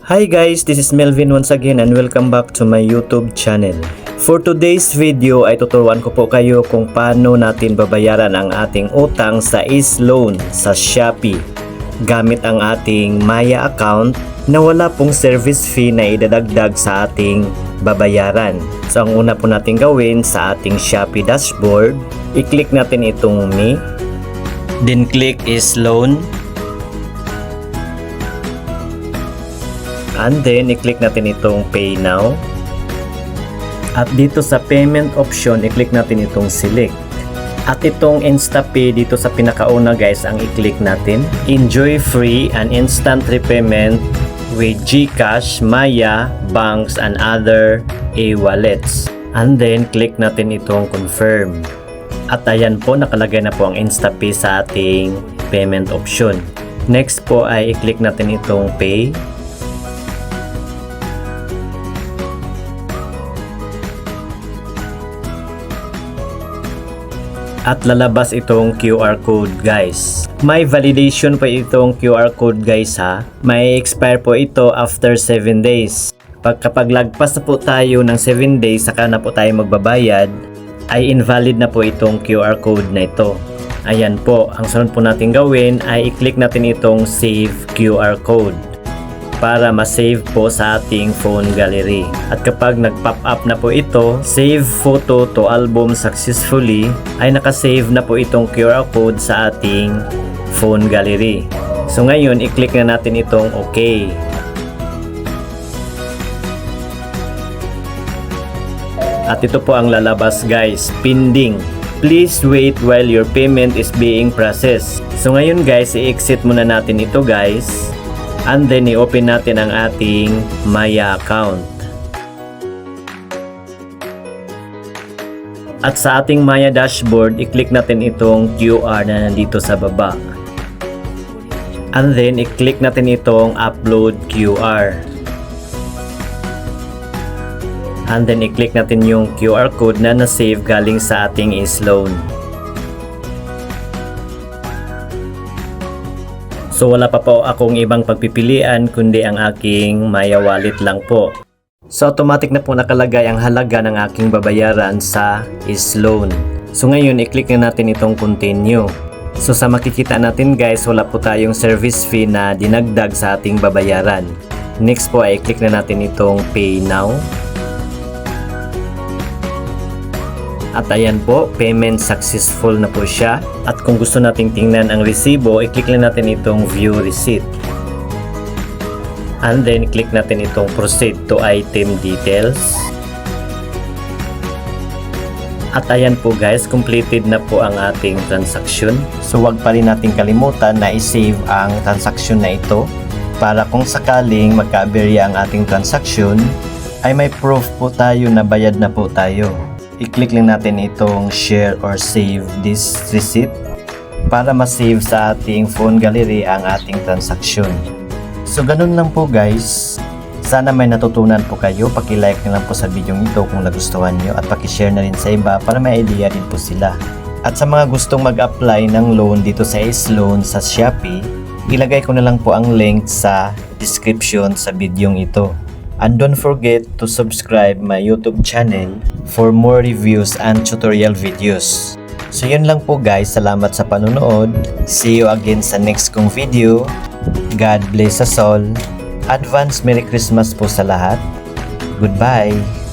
Hi guys, this is Melvin once again and welcome back to my YouTube channel. For today's video ay tuturuan ko po kayo kung paano natin babayaran ang ating utang sa Loan sa Shopee gamit ang ating Maya account na wala pong service fee na idadagdag sa ating babayaran. So ang una po natin gawin sa ating Shopee dashboard, i-click natin itong Me, then click Loan. And then, i-click natin itong Pay Now. At dito sa Payment option, i-click natin itong Select. At itong InstaPay dito sa pinakauna guys, ang i-click natin. Enjoy free and instant repayment with GCash, Maya, banks, and other e-wallets. And then, click natin itong Confirm. At ayan po, nakalagay na po ang InstaPay sa ating payment option. Next po ay i-click natin itong Pay. At lalabas itong QR code guys. May validation pa itong QR code guys ha. May expire po ito after 7 days. Kapag lagpas na po tayo ng 7 days saka na po tayo magbabayad, ay invalid na po itong QR code na ito. Ayan po, ang sunod po natin gawin ay i-click natin itong Save QR code para ma-save po sa ating phone gallery. At kapag nag-pop up na po ito, Save Photo to Album Successfully, ay nakasave na po itong QR code sa ating phone gallery. So ngayon, i-click na natin itong OK. At ito po ang lalabas guys, pending. Please wait while your payment is being processed. So ngayon guys, i-exit muna natin ito guys. And then i-open natin ang ating Maya account. At sa ating Maya dashboard, i-click natin itong QR na nandito sa baba. And then i-click natin itong Upload QR. And then i-click natin yung QR code na na-save galing sa ating Loan. So wala pa po akong ibang pagpipilian kundi ang aking Maya wallet lang po. So automatic na po nakalagay ang halaga ng aking babayaran sa Loan. So ngayon i-click na natin itong Continue. So sa makikita natin guys, wala po tayong service fee na dinagdag sa ating babayaran. Next po ay i-click na natin itong Pay Now. At ayan po, payment successful na po siya. At kung gusto nating tingnan ang resibo, i-click lang natin itong View Receipt. And then, click natin itong Proceed to Item Details. At ayan po guys, completed na po ang ating transaction. So wag pa rin natin kalimutan na i-save ang transaction na ito para kung sakaling magka-aberya ang ating transaction, ay may proof po tayo na bayad na po tayo. I-click lang natin itong Share or Save this receipt para ma-save sa ating phone gallery ang ating transaction. So ganun lang po guys. Sana may natutunan po kayo. Paki-like na lang po sa video ito kung nagustuhan nyo at paki-share na rin sa iba para may idea rin po sila. At sa mga gustong mag-apply ng loan dito sa Loan sa Shopee, ilagay ko na lang po ang link sa description sa video ito. And don't forget to subscribe my YouTube channel for more reviews and tutorial videos. So yun lang po guys, salamat sa panonood. See you again sa next kong video. God bless us all. Advance Merry Christmas po sa lahat. Goodbye!